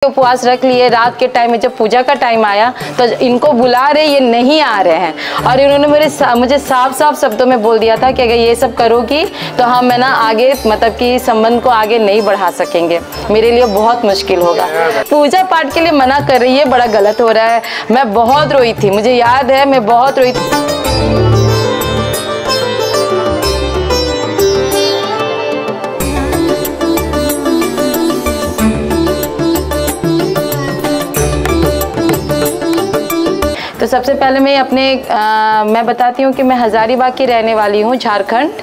उपवास रख लिए। रात के टाइम में जब पूजा का टाइम आया तो इनको बुला रहे, ये नहीं आ रहे हैं और इन्होंने मुझे साफ साफ शब्दों में बोल दिया था कि अगर ये सब करोगी तो हम है ना आगे मतलब कि संबंध को आगे नहीं बढ़ा सकेंगे, मेरे लिए बहुत मुश्किल होगा। पूजा पाठ के लिए मना कर रही है, बड़ा गलत हो रहा है। मैं बहुत रोई थी, मुझे याद है मैं बहुत रोई थी। तो सबसे पहले मैं बताती हूँ कि मैं हजारीबाग की रहने वाली हूँ, झारखंड।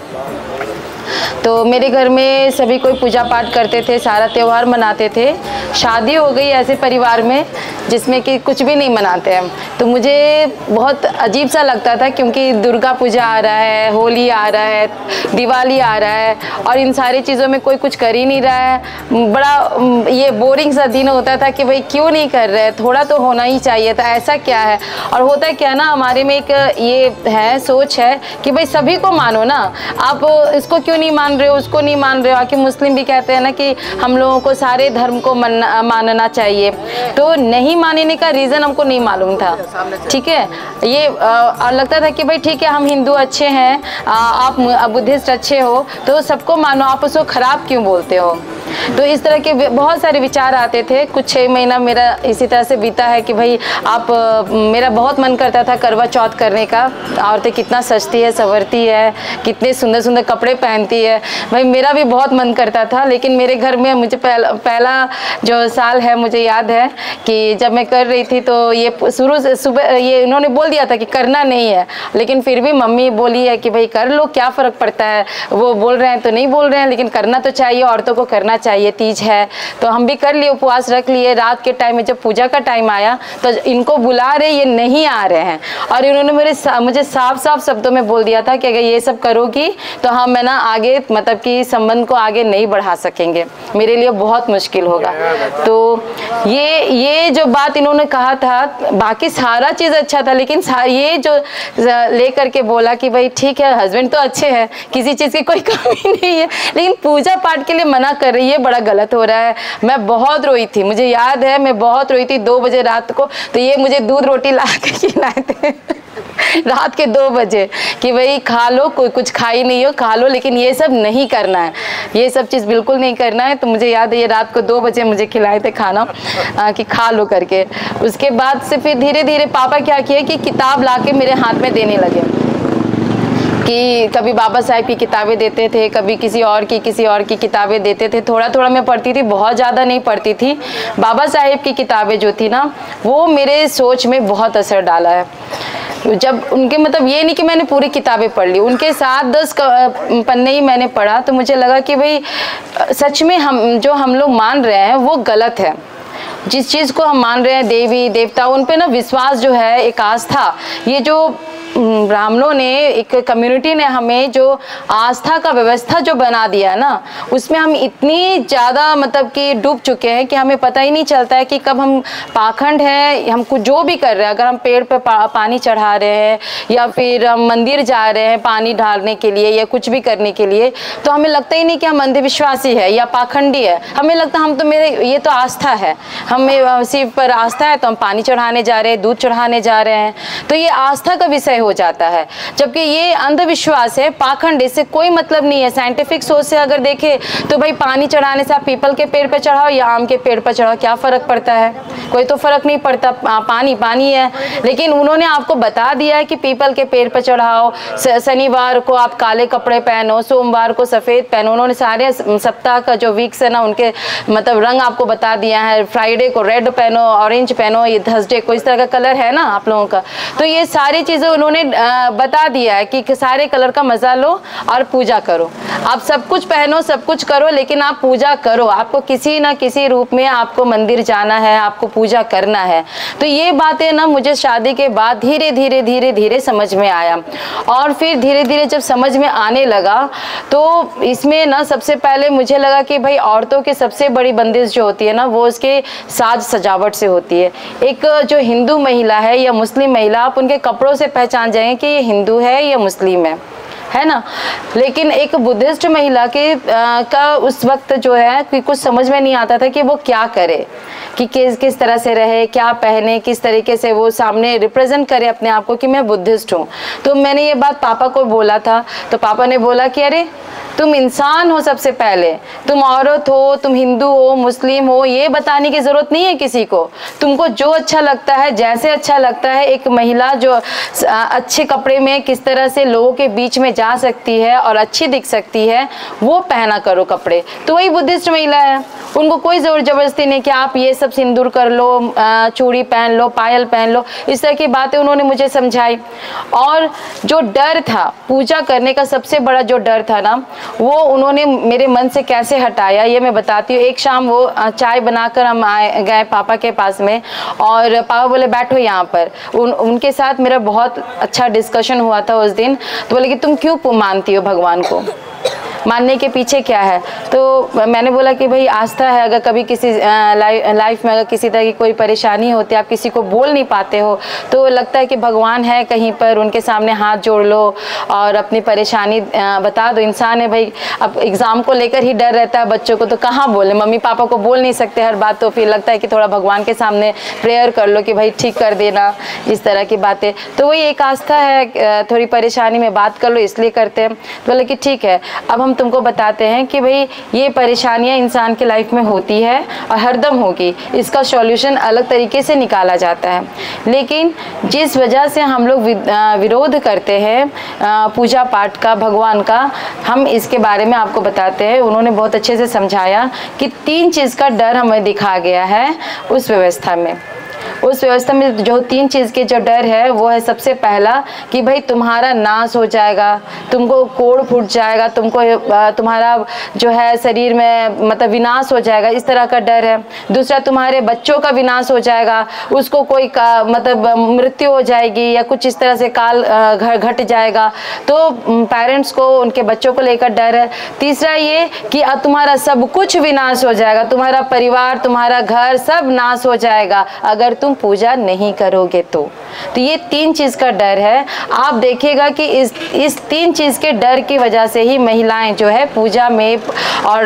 तो मेरे घर में सभी कोई पूजा पाठ करते थे, सारा त्यौहार मनाते थे। शादी हो गई ऐसे परिवार में जिसमें कि कुछ भी नहीं मनाते हैं, तो मुझे बहुत अजीब सा लगता था क्योंकि दुर्गा पूजा आ रहा है, होली आ रहा है, दिवाली आ रहा है और इन सारी चीज़ों में कोई कुछ कर ही नहीं रहा है। बड़ा ये बोरिंग सा दिन होता था कि भाई क्यों नहीं कर रहे, थोड़ा तो होना ही चाहिए था, ऐसा क्या है। और होता क्या ना, हमारे में एक ये है सोच है कि भाई सभी को मानो ना, आप इसको क्यों नहीं मान रहे हो, उसको नहीं मान रहे हो। आखिर मुस्लिम भी कहते हैं ना कि हम लोगों को सारे धर्म को मानना चाहिए, तो नहीं मानने का रीज़न हमको नहीं मालूम था। ठीक है, ये और लगता था कि भाई ठीक है हम हिंदू अच्छे हैं, आप बुद्धिस्ट अच्छे हो तो सबको मानो, आप उसको ख़राब क्यों बोलते हो। तो इस तरह के बहुत सारे विचार आते थे। कुछ 6 महीना मेरा इसी तरह से बीता है कि भाई मेरा बहुत मन करता था करवा चौथ करने का। औरतें कितना सजती है, संवरती है, कितने सुंदर सुंदर कपड़े पहनती है, भाई मेरा भी बहुत मन करता था। लेकिन मेरे घर में मुझे पहला जो साल है मुझे याद है कि जब मैं कर रही थी तो ये शुरू से सुबह ये उन्होंने बोल दिया था कि करना नहीं है, लेकिन फिर भी मम्मी बोली है कि भाई कर लो, क्या फ़र्क पड़ता है, वो बोल रहे हैं तो नहीं बोल रहे हैं, लेकिन करना तो चाहिए, औरतों को करना चाहिए, तीज है। तो हम भी कर लिए, उपवास रख लिए। रात के टाइम में जब पूजा का टाइम आया तो इनको बुला रहे, ये नहीं आ रहे हैं और इन्होंने मुझे साफ साफ शब्दों में बोल दिया था कि अगर ये सब करोगी तो हम है ना आगे मतलब कि संबंध को आगे नहीं बढ़ा सकेंगे, मेरे लिए बहुत मुश्किल होगा। तो ये जो बात इन्होंने कहा था, बाकी सारा चीज़ अच्छा था, लेकिन ये जो लेकर के बोला कि भाई ठीक है हस्बैंड तो अच्छे हैं, किसी चीज़ की कोई कमी नहीं है, लेकिन पूजा पाठ के लिए मना कर रही है, बड़ा गलत हो रहा है। मैं बहुत रोई थी, मुझे याद है मैं बहुत रोई थी 2 बजे रात को। तो ये मुझे दूध रोटी ला के खिलाए थे रात के 2 बजे कि भाई खा लो, कोई कुछ खाई नहीं हो खा लो, लेकिन ये सब नहीं करना है, ये सब चीज़ बिल्कुल नहीं करना है। तो मुझे याद है ये रात को 2 बजे मुझे खिलाए थे खाना कि खा लो करके। उसके बाद से फिर धीरे धीरे पापा क्या किए कि किताब ला के मेरे हाथ में देने लगे, कि कभी बाबा साहेब की किताबें देते थे, कभी किसी और की किताबें देते थे। थोड़ा थोड़ा मैं पढ़ती थी, बहुत ज़्यादा नहीं पढ़ती थी। बाबा साहेब की किताबें जो थी ना, वो मेरे सोच में बहुत असर डाला है। जब उनके मतलब ये नहीं कि मैंने पूरी किताबें पढ़ ली, उनके 7-10 पन्ने ही मैंने पढ़ा, तो मुझे लगा कि भाई सच में हम लोग मान रहे हैं वो गलत है। जिस चीज़ को हम मान रहे हैं, देवी देवता, उन पे ना विश्वास जो है, एक आस्था, ये जो ब्राह्मणों ने, एक कम्युनिटी ने हमें जो आस्था का व्यवस्था जो बना दिया है ना, उसमें हम इतनी ज़्यादा मतलब कि डूब चुके हैं कि हमें पता ही नहीं चलता है कि कब हम पाखंड हैं। हम कुछ जो भी कर रहे हैं, अगर हम पेड़ पे पानी चढ़ा रहे हैं या फिर हम मंदिर जा रहे हैं पानी ढालने के लिए या कुछ भी करने के लिए, तो हमें लगता ही नहीं कि हम अंधविश्वासी है या पाखंडी है। हमें लगता हम तो ये तो आस्था है, हमें शिव पर आस्था है तो हम पानी चढ़ाने जा रहे हैं, दूध चढ़ाने जा रहे हैं, तो ये आस्था का विषय हो जाता है। जबकि ये अंधविश्वास है, पाखंड, इससे कोई मतलब नहीं है। साइंटिफिक सोच से अगर देखें तो भाई पानी चढ़ाने से आप पीपल के पेड़ पर चढ़ाओ या आम के पेड़ पर चढ़ाओ, क्या फ़र्क पड़ता है, कोई तो फ़र्क नहीं पड़ता, पानी पानी है। लेकिन उन्होंने आपको बता दिया है कि पीपल के पेड़ पर चढ़ाओ, शनिवार को आप काले कपड़े पहनो, सोमवार को सफ़ेद पहनो। उन्होंने सारे सप्ताह का जो वीक्स है ना, उनके मतलब रंग आपको बता दिया है। फ्राइडे को रेड पहनो, ऑरेंज पहनो, ये थर्सडे को इस तरह का कलर है ना आप लोगों का। तो ये सारी चीज़ें उन्होंने बता दिया है कि सारे कलर का मजा लो और पूजा करो। आप सब कुछ पहनो, सब कुछ करो, लेकिन आप पूजा करो। आपको किसी ना किसी रूप में आपको मंदिर जाना है, आपको पूजा करना है। तो ये बातें ना मुझे शादी के बाद धीरे धीरे समझ में आया। और फिर धीरे धीरे जब समझ में आने लगा तो इसमें ना सबसे पहले मुझे लगा कि भाई औरतों की सबसे बड़ी बंदिश जो होती है ना, वो उसके साज सजावट से होती है। एक जो हिंदू महिला है या मुस्लिम महिला, आप उनके कपड़ों से पहचान जाएंगे कि ये हिंदू है या मुस्लिम है। है ना। लेकिन एक बुद्धिस्ट महिला के का उस वक्त जो है कि कुछ समझ में नहीं आता था कि वो क्या करे, कि किस तरह से रहे, क्या पहने, किस तरीके से वो सामने रिप्रेजेंट करे अपने आप को कि मैं बुद्धिस्ट हूँ। तो मैंने ये बात पापा को बोला था, तो पापा ने बोला कि अरे तुम इंसान हो, सबसे पहले तुम औरत हो, तुम हिंदू हो, मुस्लिम हो, ये बताने की ज़रूरत नहीं है किसी को। तुमको जो अच्छा लगता है, जैसे अच्छा लगता है, एक महिला जो अच्छे कपड़े में किस तरह से लोगों के बीच में जा सकती है और अच्छी दिख सकती है, वो पहना करो कपड़े। तो वही बुद्धिस्ट महिला है, उनको कोई ज़ोर ज़बरदस्ती नहीं कि आप ये सब सिंदूर कर लो, चूड़ी पहन लो, पायल पहन लो, इस तरह की बातें उन्होंने मुझे समझाई। और जो डर था पूजा करने का, सबसे बड़ा जो डर था ना, वो उन्होंने मेरे मन से कैसे हटाया ये मैं बताती हूँ। एक शाम वो चाय बनाकर हम गए पापा के पास में, और पापा बोले बैठो यहाँ पर। उनके साथ मेरा बहुत अच्छा डिस्कशन हुआ था उस दिन। तो बोले कि तुम क्यों मानती हो भगवान को, मानने के पीछे क्या है। तो मैंने बोला कि भाई आस्था है, अगर कभी किसी लाइफ में अगर किसी तरह की कोई परेशानी होती है, आप किसी को बोल नहीं पाते हो, तो लगता है कि भगवान है कहीं पर, उनके सामने हाथ जोड़ लो और अपनी परेशानी बता दो। इंसान है भाई, अब एग्ज़ाम को लेकर ही डर रहता है बच्चों को, तो कहाँ बोले, मम्मी पापा को बोल नहीं सकते हर बात, तो फिर लगता है कि थोड़ा भगवान के सामने प्रेयर कर लो कि भाई ठीक कर देना, इस तरह की बातें। तो वही एक आस्था है, थोड़ी परेशानी में बात कर लो इसलिए करते हैं। तो बोले कि ठीक है, अब हम तुमको बताते हैं कि भाई ये परेशानियां इंसान के लाइफ में होती है और हरदम होगी, इसका सॉल्यूशन अलग तरीके से निकाला जाता है। लेकिन जिस वजह से हम लोग विरोध करते हैं पूजा पाठ का, भगवान का, हम इसके बारे में आपको बताते हैं। उन्होंने बहुत अच्छे से समझाया कि 3 चीज़ का डर हमें दिखा गया है उस व्यवस्था में। उस व्यवस्था में जो 3 चीज़ के जो डर है वो है, सबसे पहला कि भाई तुम्हारा नाश हो जाएगा, तुमको कोड़ फूट जाएगा, तुमको तुम्हारा जो है शरीर में मतलब विनाश हो जाएगा, इस तरह का डर है। दूसरा, तुम्हारे बच्चों का विनाश हो जाएगा, उसको कोई मतलब मृत्यु हो जाएगी या कुछ इस तरह से काल घट जाएगा, तो पेरेंट्स को उनके बच्चों को लेकर डर है। तीसरा ये कि तुम्हारा सब कुछ विनाश हो जाएगा, तुम्हारा परिवार, तुम्हारा घर सब नाश हो जाएगा अगर तुम पूजा नहीं करोगे तो ये 3 चीज़ का डर है। आप देखिएगा कि इस 3 चीज़ के डर की वजह से ही महिलाएं जो है पूजा में और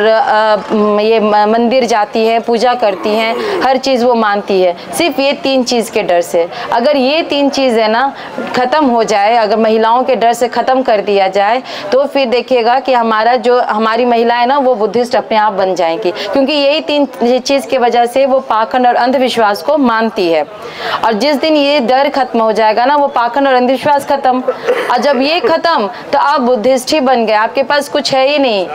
ये मंदिर जाती हैं, पूजा करती हैं, हर चीज़ वो मानती है, सिर्फ ये 3 चीज़ के डर से। अगर ये 3 चीज़ है ना ख़त्म हो जाए, अगर महिलाओं के डर से ख़त्म कर दिया जाए, तो फिर देखिएगा कि हमारी महिलाएं ना वो बुद्धिस्ट अपने आप बन जाएंगी, क्योंकि यही 3 चीज़ की वजह से वो पाखंड और अंधविश्वास को मानती है। और जिस दिन ये डर खत्म हो जाएगा ना, वो पाखंड और अंधविश्वास खत्म, और जब ये खत्म तो आप बुद्धिस्ट ही बन गए। आपके पास कुछ है ही नहीं,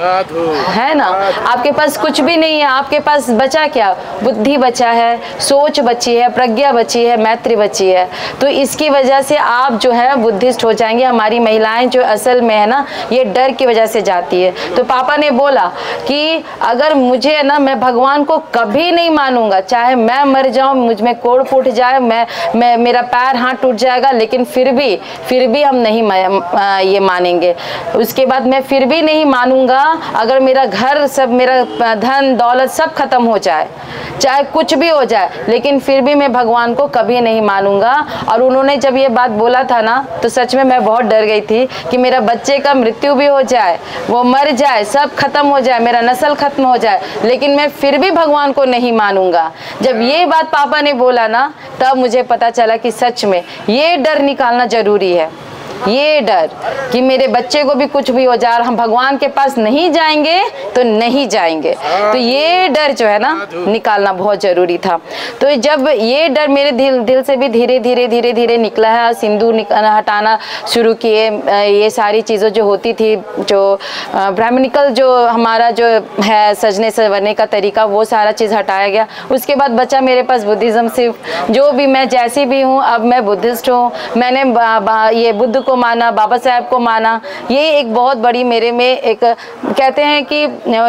है ना, आपके पास कुछ भी नहीं है। आपके पास बचा क्या? बुद्धि बचा है, सोच बची है, प्रज्ञा बची है, मैत्री बची है। तो इसकी वजह से आप जो है बुद्धिस्ट हो जाएंगे। हमारी महिलाएं जो असल में है ना, ये डर की वजह से जाती है। तो पापा ने बोला कि अगर मुझे ना, मैं भगवान को कभी नहीं मानूंगा, चाहे मैं मर जाऊं, मुझ में कोड़ फूट जाए, मैं मेरा पैर हाथ टूट जाएगा, लेकिन फिर भी हम नहीं ये मानेंगे। उसके बाद मैं फिर भी नहीं मानूंगा अगर मेरा घर सब, मेरा धन दौलत सब खत्म हो जाए, चाहे कुछ भी हो जाए, लेकिन फिर भी मैं भगवान को कभी नहीं मानूंगा। और उन्होंने जब ये बात बोला था ना, तो सच में मैं बहुत डर गई थी कि मेरा बच्चे का मृत्यु भी हो जाए, वो मर जाए, सब खत्म हो जाए, मेरा नस्ल खत्म हो जाए, लेकिन मैं फिर भी भगवान को नहीं मानूंगा। जब ये बात पापा ने बोला ना, तब मुझे पता चला कि सच में ये डर निकालना जरूरी है। ये डर कि मेरे बच्चे को भी कुछ भी हो जाए, हम भगवान के पास नहीं जाएंगे तो नहीं जाएंगे, तो ये डर जो है ना निकालना बहुत ज़रूरी था। तो जब ये डर मेरे दिल से भी धीरे धीरे निकला है, सिंदूर हटाना शुरू किए, ये सारी चीज़ें जो होती थी, जो ब्राह्मणिकल जो हमारा जो है सजने संवरने का तरीका, वो सारा चीज़ हटाया गया। उसके बाद बचा मेरे पास बुद्धिज़्म। सिर्फ जो भी मैं जैसी भी हूँ, अब मैं बुद्धिस्ट हूँ। मैंने ये बुद्ध को माना, बाबा साहब को माना। ये एक बहुत बड़ी मेरे में एक, कहते हैं कि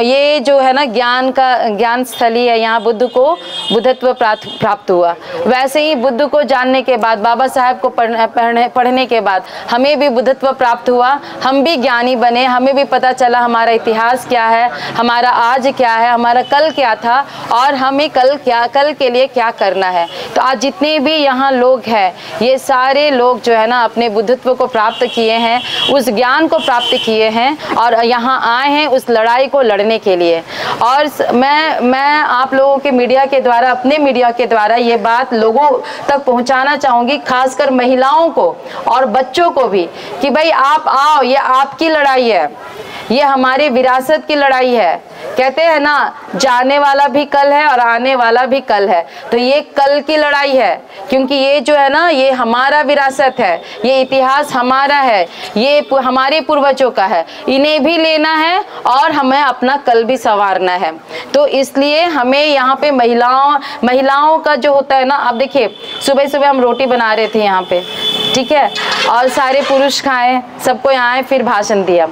ये जो है ना ज्ञान स्थली है, यहाँ बुद्ध को बुद्धत्व प्राप्त हुआ। वैसे ही बुद्ध को जानने के बाद, बाबा साहब को पढ़ने के बाद हमें भी बुद्धत्व प्राप्त हुआ, हम भी ज्ञानी बने, हमें भी पता चला हमारा इतिहास क्या है, हमारा आज क्या है, हमारा कल क्या था, और हमें कल के लिए क्या करना है। तो आज जितने भी यहाँ लोग हैं, ये सारे लोग जो है ना अपने बुद्धत्व को प्राप्त किए हैं, उस ज्ञान को प्राप्त किए हैं और यहाँ आए हैं उस लड़ाई को लड़ने के लिए। और मैं आप लोगों के मीडिया के द्वारा, अपने मीडिया के द्वारा ये बात लोगों तक पहुँचाना चाहूँगी, खासकर महिलाओं को और बच्चों को भी, कि भाई आप आओ, ये आपकी लड़ाई है, ये हमारी विरासत की लड़ाई है। कहते हैं ना, जाने वाला भी कल है और आने वाला भी कल है, तो ये कल की लड़ाई है, क्योंकि ये जो है ना, ये हमारा विरासत है, ये इतिहास हमारा है, ये हमारे पूर्वजों का है, इन्हें भी लेना है और हमें अपना कल भी संवारना है। तो इसलिए हमें यहाँ पे महिलाओं का जो होता है ना, आप देखिए सुबह सुबह हम रोटी बना रहे थे यहाँ पे, ठीक है, और सारे पुरुष खाएं, सबको आए, फिर भाषण दिया।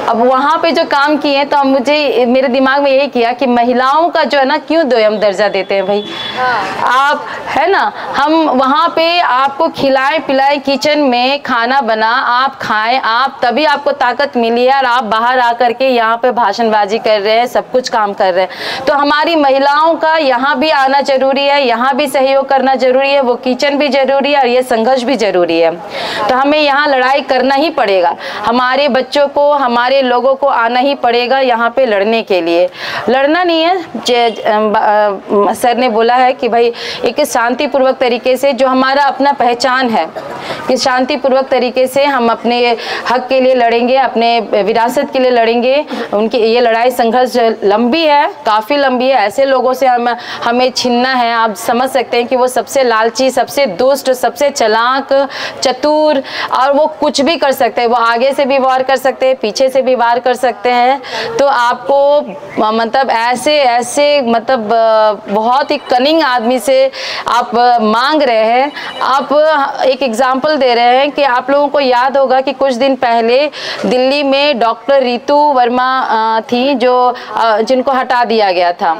अब वहाँ पे जो काम किए तो मुझे, मेरे दिमाग में यही किया कि महिलाओं का जो है ना, क्यों दोयम दर्जा देते हैं भाई? आप है ना, हम वहाँ पे आपको खिलाएं पिलाएं, किचन में खाना बना, आप खाएं, आप तभी आपको ताकत मिली है, और आप बाहर आकर के यहाँ पे भाषणबाजी कर रहे हैं, सब कुछ काम कर रहे हैं। तो हमारी महिलाओं का यहाँ भी आना जरूरी है, यहाँ भी सहयोग करना जरूरी है, वो किचन भी जरूरी है और ये संघर्ष भी जरूरी है। तो हमें यहाँ लड़ाई करना ही पड़ेगा, हमारे बच्चों को, हमारे लोगों को आना ही पड़ेगा यहाँ पे लड़ने के लिए। लड़ना नहीं है, सर ने बोला है कि भाई एक शांतिपूर्वक तरीके से, जो हमारा अपना पहचान है, कि शांतिपूर्वक तरीके से हम अपने हक के लिए लड़ेंगे, अपने विरासत के लिए लड़ेंगे। उनकी ये लड़ाई संघर्ष लंबी है, काफ़ी लंबी है। ऐसे लोगों से हमें छीनना है। आप समझ सकते हैं कि वो सबसे लालची, सबसे दुष्ट, सबसे चालाक, चतुर, और वो कुछ भी कर सकते हैं। वो आगे से भी वार कर सकते हैं, पीछे से भी वार कर सकते हैं। तो आपको मतलब ऐसे मतलब बहुत ही कनिंग आदमी से आप मांग रहे हैं। आप एक एग्जाम्पल दे रहे हैं कि आप लोगों को याद होगा कि कुछ दिन पहले दिल्ली में डॉक्टर रितु वर्मा थी, जिनको हटा दिया गया था,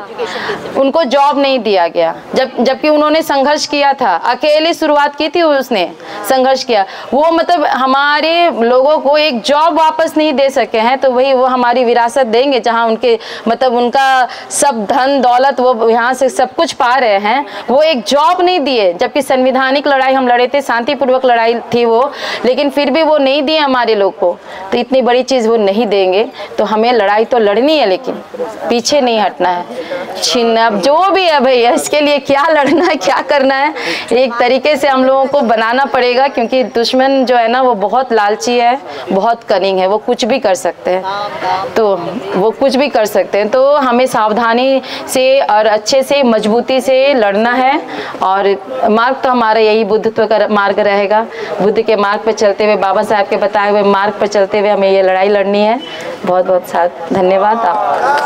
उनको जॉब नहीं दिया गया, जबकि उन्होंने संघर्ष किया था, अकेले शुरुआत की थी, उसने संघर्ष किया। वो मतलब हमारे लोगों को एक जॉब वापस नहीं दे सके हैं, तो वही वो हमारी विरासत देंगे, जहां उनके मतलब उनका सब धन दौलत वो यहाँ से सब कुछ पा रहे हैं, वो एक जॉब नहीं दिए। जबकि संवैधानिक लड़ाई हम लड़े थे, शांतिपूर्वक लड़ाई थी वो, लेकिन फिर भी वो नहीं दिए हमारे लोग को। तो इतनी बड़ी चीज़ वो नहीं देंगे, तो हमें लड़ाई तो लड़नी है, लेकिन पीछे नहीं हटना है। छीनना, अब जो भी है भैया, इसके लिए क्या लड़ना है, क्या करना है, एक तरीके से हम लोगों को बनाना पड़ेगा, क्योंकि दुश्मन जो है ना, वो बहुत लालची है, बहुत कनिंग है, वो कुछ भी कर सकते हैं। तो वो कुछ भी कर सकते हैं, तो हमें सावधानी से और अच्छे से, मजबूती से लड़ना है। और मार्ग तो हमारा यही बुद्धत्व का मार्ग रहेगा। बुद्ध के मार्ग पर चलते हुए, बाबा साहब के बताए हुए मार्ग पर चलते हुए हमें ये लड़ाई लड़नी है। बहुत बहुत धन्यवाद आप।